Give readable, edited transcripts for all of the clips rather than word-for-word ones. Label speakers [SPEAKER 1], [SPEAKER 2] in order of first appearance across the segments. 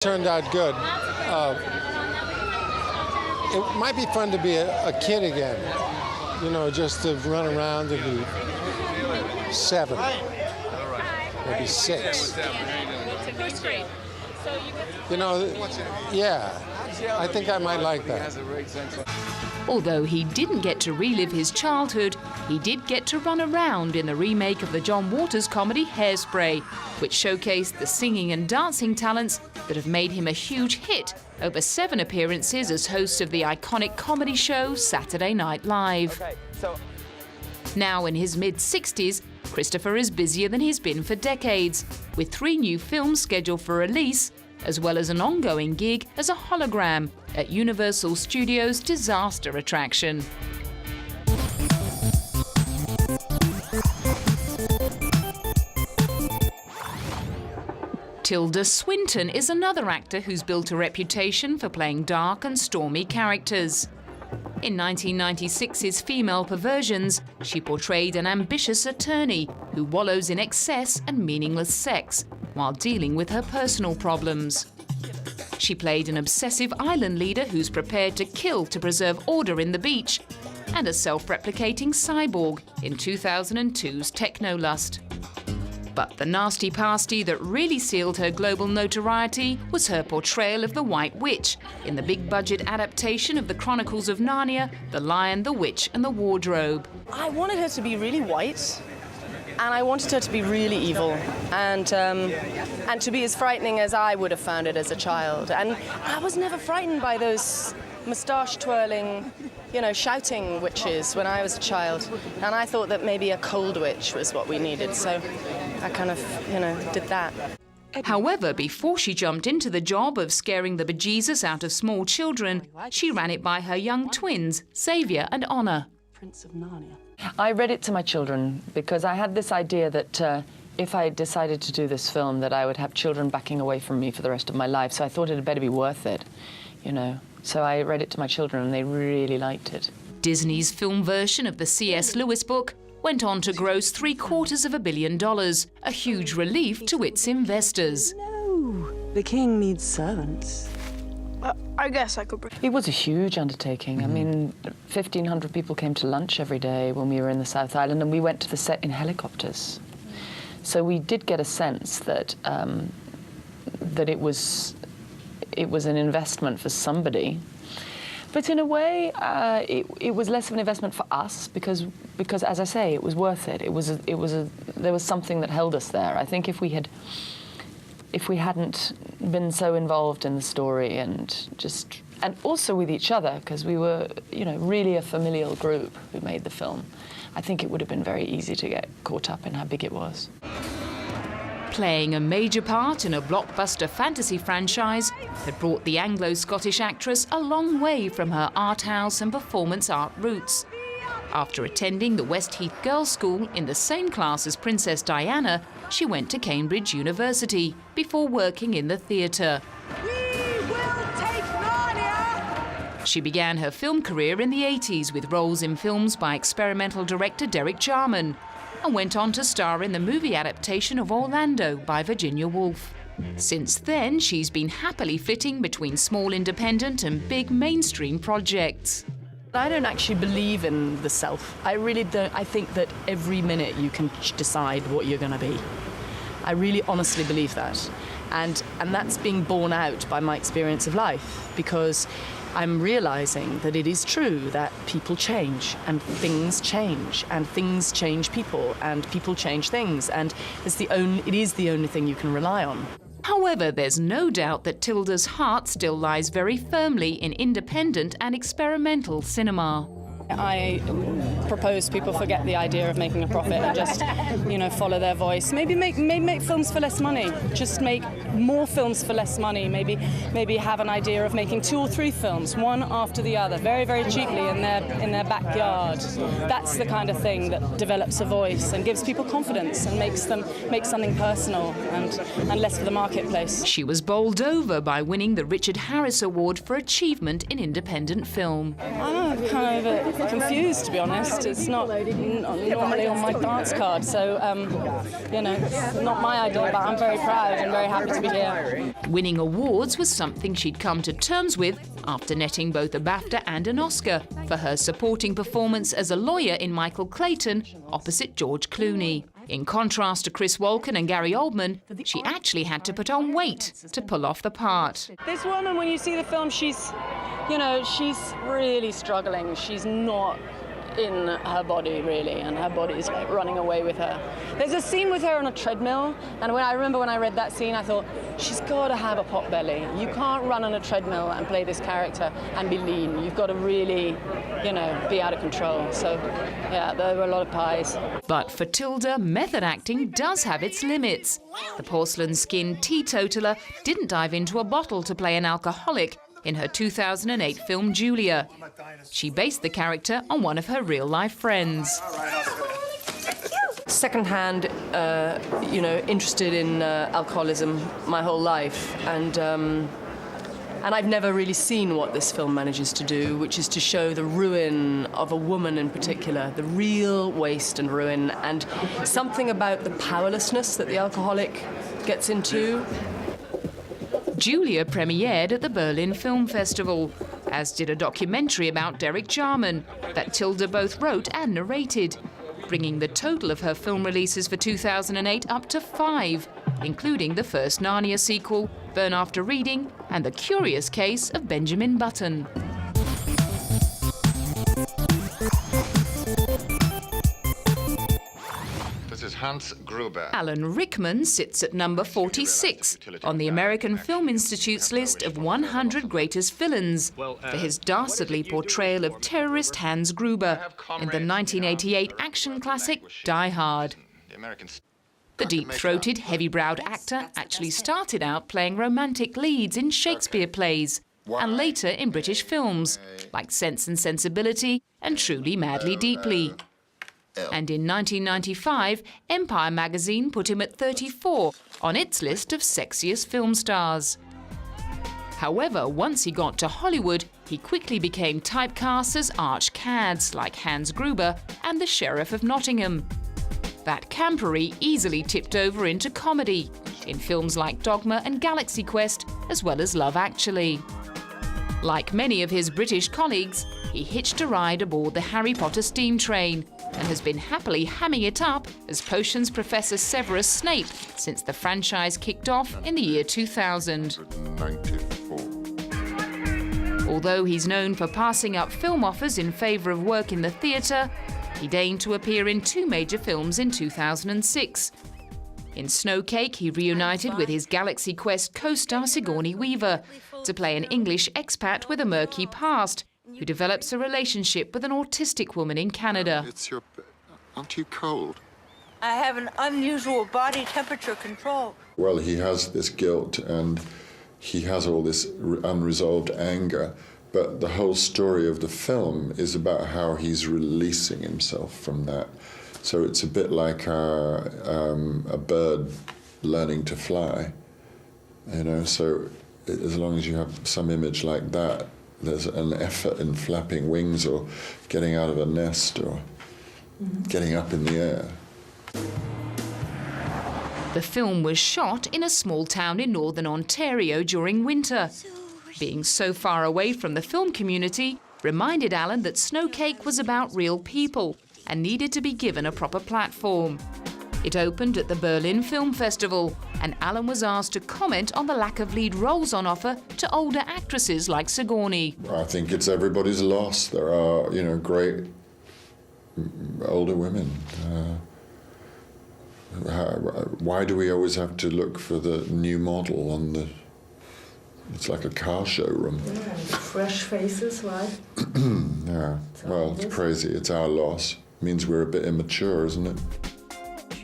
[SPEAKER 1] Turned out good. It might be fun to be a kid again, you know, just to run around and be 7, maybe 6. You know, yeah, I think I might like that.
[SPEAKER 2] Although he didn't get to relive his childhood, he did get to run around in the remake of the John Waters comedy Hairspray, which showcased the singing and dancing talents that have made him a huge hit over 7 appearances as host of the iconic comedy show Saturday Night Live. Now in his mid-60s, Christopher is busier than he's been for decades, with 3 new films scheduled for release, as well as an ongoing gig as a hologram at Universal Studios' disaster attraction. Tilda Swinton is another actor who's built a reputation for playing dark and stormy characters. In 1996's Female Perversions, she portrayed an ambitious attorney who wallows in excess and meaningless sex while dealing with her personal problems. She played an obsessive island leader who's prepared to kill to preserve order in the beach, and a self-replicating cyborg in 2002's Technolust. But the nasty pasty that really sealed her global notoriety was her portrayal of the White Witch in the big-budget adaptation of the Chronicles of Narnia, The Lion, the Witch and the Wardrobe.
[SPEAKER 3] I wanted her to be really white, and I wanted her to be really evil, and to be as frightening as I would have found it as a child. And I was never frightened by those moustache-twirling, you know, shouting witches when I was a child. And I thought that maybe a cold witch was what we needed, so I kind of, you know, did that.
[SPEAKER 2] However, before she jumped into the job of scaring the bejesus out of small children, she ran it by her young twins, Xavier and Honor.
[SPEAKER 3] Prince of Narnia.
[SPEAKER 4] I read it to my children because I had this idea that if I decided to do this film, that I would have children backing away from me for the rest of my life. So I thought it had better be worth it, you know. So I read it to my children and they really liked it.
[SPEAKER 2] Disney's film version of the C.S. Lewis book went on to gross $750 million, a huge relief to its investors.
[SPEAKER 3] No, the king needs servants.
[SPEAKER 5] I guess I could.
[SPEAKER 4] It was a huge undertaking. I mean, 1,500 people came to lunch every day when we were in the South Island, and we went to the set in helicopters. So we did get a sense that that it was an investment for somebody. But in a way, it was less of an investment for us because, as I say, it was worth it. There was something that held us there. I think if we hadn't been so involved in the story and also with each other, because we were, you know, really a familial group who made the film, I think it would have been very easy to get caught up in how big it was.
[SPEAKER 2] Playing a major part in a blockbuster fantasy franchise had brought the Anglo-Scottish actress a long way from her art house and performance art roots. After attending the Westheath Girls' School in the same class as Princess Diana, she went to Cambridge University before working in the theatre.
[SPEAKER 5] We will take Narnia!
[SPEAKER 2] She began her film career in the 80s with roles in films by experimental director Derek Jarman, and went on to star in the movie adaptation of Orlando by Virginia Woolf. Since then, she's been happily flitting between small independent and big mainstream projects.
[SPEAKER 3] I don't actually believe in the self. I really don't. I think that every minute you can decide what you're going to be. I really honestly believe that. And that's being borne out by my experience of life, because I'm realizing that it is true that people change and things change people and people change things, and it is the only thing you can rely on.
[SPEAKER 2] However, there's no doubt that Tilda's heart still lies very firmly in independent and experimental cinema.
[SPEAKER 3] I propose people forget the idea of making a profit and just, you know, follow their voice. Maybe make films for less money. Just make more films for less money. Maybe have an idea of making 2 or 3 films, one after the other, very, very cheaply in their backyard. That's the kind of thing that develops a voice and gives people confidence and makes them make something personal and less for the marketplace.
[SPEAKER 2] She was bowled over by winning the Richard Harris Award for Achievement in Independent Film.
[SPEAKER 3] I'm kind of confused, to be honest. It's not normally on my dance card, so, you know, it's not my idea, but I'm very proud and very happy to be here.
[SPEAKER 2] Winning awards was something she'd come to terms with after netting both a BAFTA and an Oscar for her supporting performance as a lawyer in Michael Clayton opposite George Clooney. In contrast to Chris Walken and Gary Oldman, she actually had to put on weight to pull off the part.
[SPEAKER 3] This woman, when you see the film, she's really struggling. She's not in her body, really, and her body's like running away with her. There's a scene with her on a treadmill, and I remember when I read that scene, I thought, she's got to have a pot belly. You can't run on a treadmill and play this character and be lean. You've got to really, be out of control. So, yeah, there were a lot of pies.
[SPEAKER 2] But for Tilda, method acting does have its limits. The porcelain-skinned teetotaler didn't dive into a bottle to play an alcoholic in her 2008 film Julia. She based the character on one of her real-life friends.
[SPEAKER 6] Second-hand, interested in alcoholism my whole life, and I've never really seen what this film manages to do, which is to show the ruin of a woman in particular, the real waste and ruin, and something about the powerlessness that the alcoholic gets into.
[SPEAKER 2] Julia premiered at the Berlin Film Festival, as did a documentary about Derek Jarman that Tilda both wrote and narrated, bringing the total of her film releases for 2008 up to 5, including the first Narnia sequel, Burn After Reading, and The Curious Case of Benjamin Button.
[SPEAKER 7] Hans Gruber.
[SPEAKER 2] Alan Rickman sits at number 46 on the American Film Institute's list of 100 greatest villains for his dastardly portrayal of terrorist Hans Gruber in the 1988 action classic Die Hard. The deep-throated, heavy-browed actor actually started out playing romantic leads in Shakespeare plays and later in British films like Sense and Sensibility and Truly, Madly, Deeply. And in 1995, Empire magazine put him at 34 on its list of sexiest film stars. However, once he got to Hollywood, he quickly became typecast as arch-cads like Hans Gruber and the Sheriff of Nottingham. That campery easily tipped over into comedy in films like Dogma and Galaxy Quest, as well as Love Actually. Like many of his British colleagues, he hitched a ride aboard the Harry Potter steam train and has been happily hamming it up as Potions Professor Severus Snape since the franchise kicked off in the year 2000. Although he's known for passing up film offers in favour of work in the theatre, he deigned to appear in 2 major films in 2006. In Snowcake, he reunited with his Galaxy Quest co-star Sigourney Weaver to play an English expat with a murky past who develops a relationship with an autistic woman in Canada.
[SPEAKER 7] Aren't you cold?
[SPEAKER 8] I have an unusual body temperature control.
[SPEAKER 9] Well, he has this guilt and he has all this unresolved anger, but the whole story of the film is about how he's releasing himself from that. So it's a bit like a bird learning to fly, so as long as you have some image like that, there's an effort in flapping wings or getting out of a nest or getting up in the air.
[SPEAKER 2] The film was shot in a small town in northern Ontario during winter. Being so far away from the film community reminded Alan that Snowcake was about real people and needed to be given a proper platform. It opened at the Berlin Film Festival, and Alan was asked to comment on the lack of lead roles on offer to older actresses like Sigourney.
[SPEAKER 9] I think it's everybody's loss. There are, great older women. Why do we always have to look for the new model on the... It's like a car showroom.
[SPEAKER 10] Yeah, fresh faces, right?
[SPEAKER 9] Yeah, well, it's crazy. It's our loss. It means we're a bit immature, isn't it?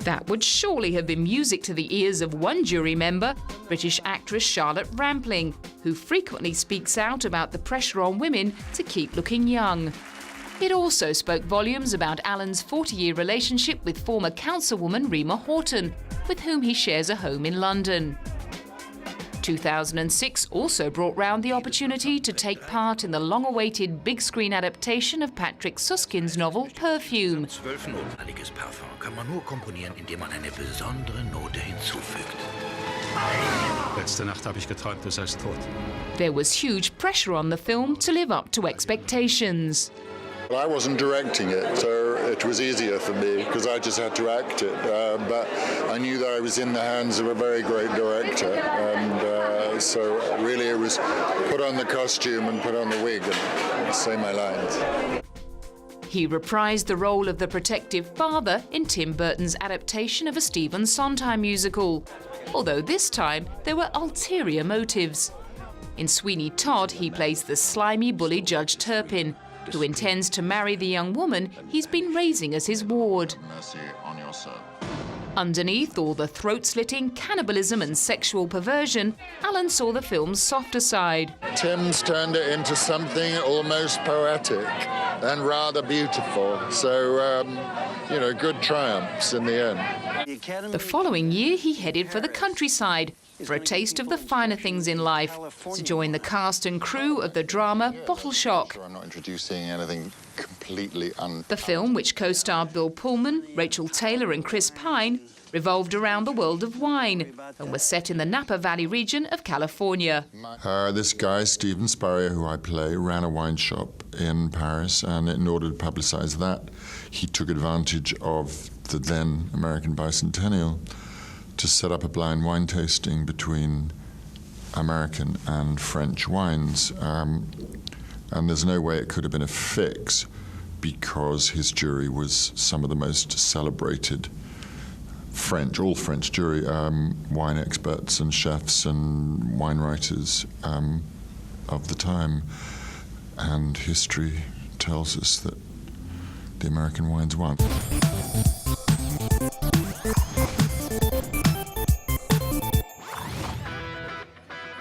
[SPEAKER 2] That would surely have been music to the ears of one jury member, British actress Charlotte Rampling, who frequently speaks out about the pressure on women to keep looking young. It also spoke volumes about Alan's 40-year relationship with former councilwoman Rima Horton, with whom he shares a home in London. 2006 also brought round the opportunity to take part in the long-awaited big-screen adaptation of Patrick Süskind's novel Perfume.
[SPEAKER 11] 12-notenhaltiges Parfum kann man nur komponieren, indem man eine besondere Note hinzufügt.
[SPEAKER 12] Letzte Nacht habe ich geträumt, du seist tot.
[SPEAKER 2] There was huge pressure on the film to live up to expectations.
[SPEAKER 9] Well, I wasn't directing it, so it was easier for me because I just had to act it. But I knew that I was in the hands of a very great director, and so really it was put on the costume and put on the wig and say my lines.
[SPEAKER 2] He reprised the role of the protective father in Tim Burton's adaptation of a Stephen Sondheim musical, although this time there were ulterior motives. In Sweeney Todd, he plays the slimy bully Judge Turpin, who intends to marry the young woman he's been raising as his ward.
[SPEAKER 7] Mercy on your soul.
[SPEAKER 2] Underneath all the throat-slitting, cannibalism and sexual perversion, Alan saw the film's softer side.
[SPEAKER 9] Tim's turned it into something almost poetic and rather beautiful. So, you know, good triumphs in the end.
[SPEAKER 2] The following year, he headed for the countryside for a taste of the finer things in life, to join the cast and crew of the drama Bottle Shock.
[SPEAKER 7] I'm not introducing anything completely
[SPEAKER 2] The film, which co-starred Bill Pullman, Rachel Taylor and Chris Pine, revolved around the world of wine and was set in the Napa Valley region of California.
[SPEAKER 9] This guy, Stephen Spurrier, who I play, ran a wine shop in Paris, and in order to publicise that, he took advantage of the then American bicentennial to set up a blind wine tasting between American and French wines. And there's no way it could have been a fix because his jury was some of the most celebrated all French jury, wine experts and chefs and wine writers of the time. And history tells us that the American wines won.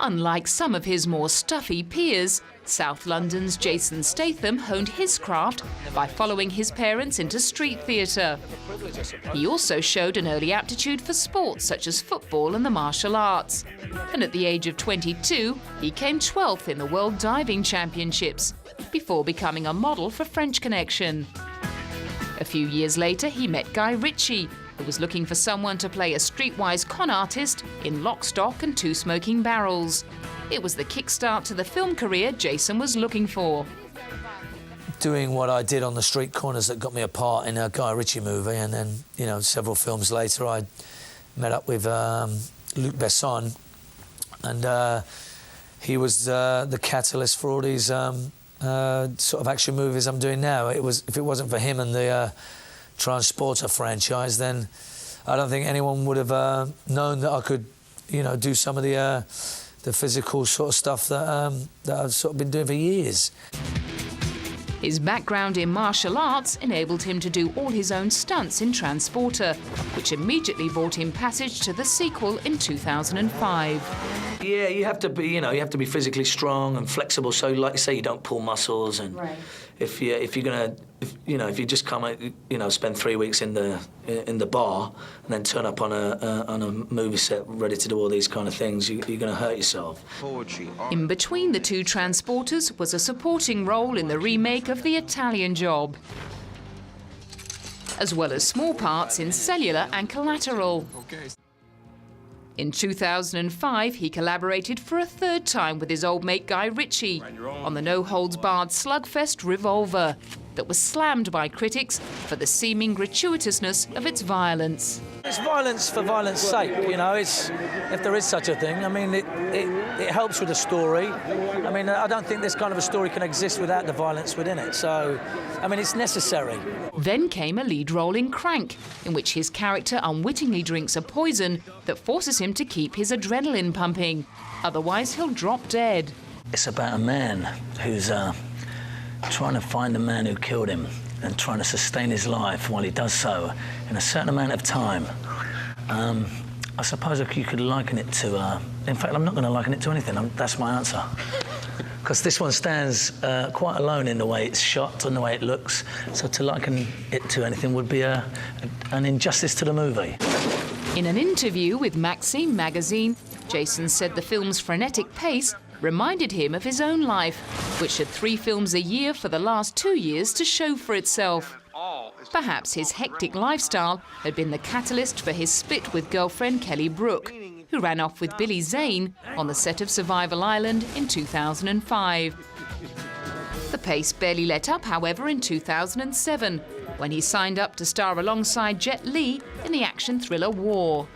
[SPEAKER 2] Unlike some of his more stuffy peers, South London's Jason Statham honed his craft by following his parents into street theatre. He also showed an early aptitude for sports such as football and the martial arts. And at the age of 22, he came 12th in the World Diving Championships, before becoming a model for French Connection. A few years later, he met Guy Ritchie, who was looking for someone to play a streetwise con artist in Lock, Stock and Two Smoking Barrels. It was the kickstart to the film career Jason was looking for.
[SPEAKER 13] Doing what I did on the street corners that got me a part in a Guy Ritchie movie, and then, you know, several films later I met up with Luc Besson, and he was the catalyst for all these sort of action movies I'm doing now. If it wasn't for him and the Transporter franchise, then I don't think anyone would have known that I could, you know, do some of the physical sort of stuff that I've sort of been doing for years.
[SPEAKER 2] His background in martial arts enabled him to do all his own stunts in Transporter, which immediately brought him passage to the sequel in 2005.
[SPEAKER 13] Yeah, you have to be, you know, you have to be physically strong and flexible. So, like you say, you don't pull muscles, and if you just come, you know, spend 3 weeks in the bar and then turn up on a movie set ready to do all these kind of things, you're going to hurt yourself.
[SPEAKER 2] In between the two Transporters was a supporting role in the remake of The Italian Job, as well as small parts in Cellular and Collateral. In 2005, he collaborated for a third time with his old mate Guy Ritchie on the no-holds-barred slugfest Revolver that was slammed by critics for the seeming gratuitousness of its violence.
[SPEAKER 13] It's violence for violence sake, you know, if there is such a thing. I mean, it helps with the story. I mean, I don't think this kind of a story can exist without the violence within it. So, I mean, it's necessary.
[SPEAKER 2] Then came a lead role in Crank, in which his character unwittingly drinks a poison that forces him to keep his adrenaline pumping. Otherwise, he'll drop dead.
[SPEAKER 13] It's about a man who's trying to find the man who killed him and trying to sustain his life while he does so in a certain amount of time. I suppose you could liken it to... in fact, I'm not going to liken it to anything. That's my answer. Because this one stands quite alone in the way it's shot and the way it looks. So to liken it to anything would be an injustice to the movie.
[SPEAKER 2] In an interview with Maxim magazine, Jason said the film's frenetic pace reminded him of his own life, which had 3 films a year for the last 2 years to show for itself. Perhaps his hectic lifestyle had been the catalyst for his split with girlfriend Kelly Brook, who ran off with Billy Zane on the set of Survival Island in 2005. The pace barely let up, however, in 2007, when he signed up to star alongside Jet Li in the action thriller War.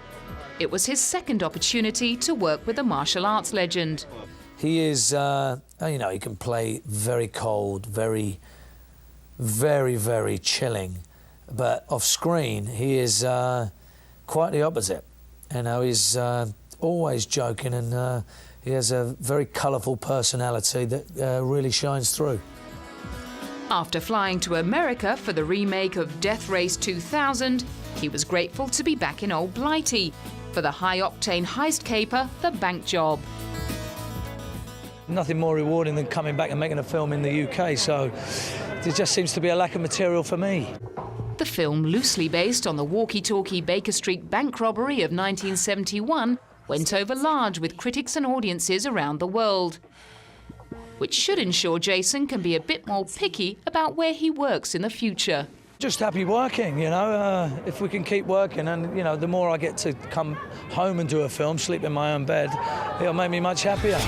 [SPEAKER 2] It was his second opportunity to work with a martial arts legend.
[SPEAKER 13] He is, you know, he can play very cold, very, very chilling. But off screen, he is quite the opposite. You know, he's always joking, and he has a very colourful personality that really shines through.
[SPEAKER 2] After flying to America for the remake of Death Race 2000, he was grateful to be back in Old Blighty for the high-octane heist caper, The Bank Job.
[SPEAKER 13] Nothing more rewarding than coming back and making a film in the UK, so there just seems to be a lack of material for me.
[SPEAKER 2] The film, loosely based on the walkie-talkie Baker Street bank robbery of 1971, went over large with critics and audiences around the world, which should ensure Jason can be a bit more picky about where he works in the future.
[SPEAKER 13] Just happy working, you know, if we can keep working, and, you know, the more I get to come home and do a film, sleep in my own bed, it'll make me much happier.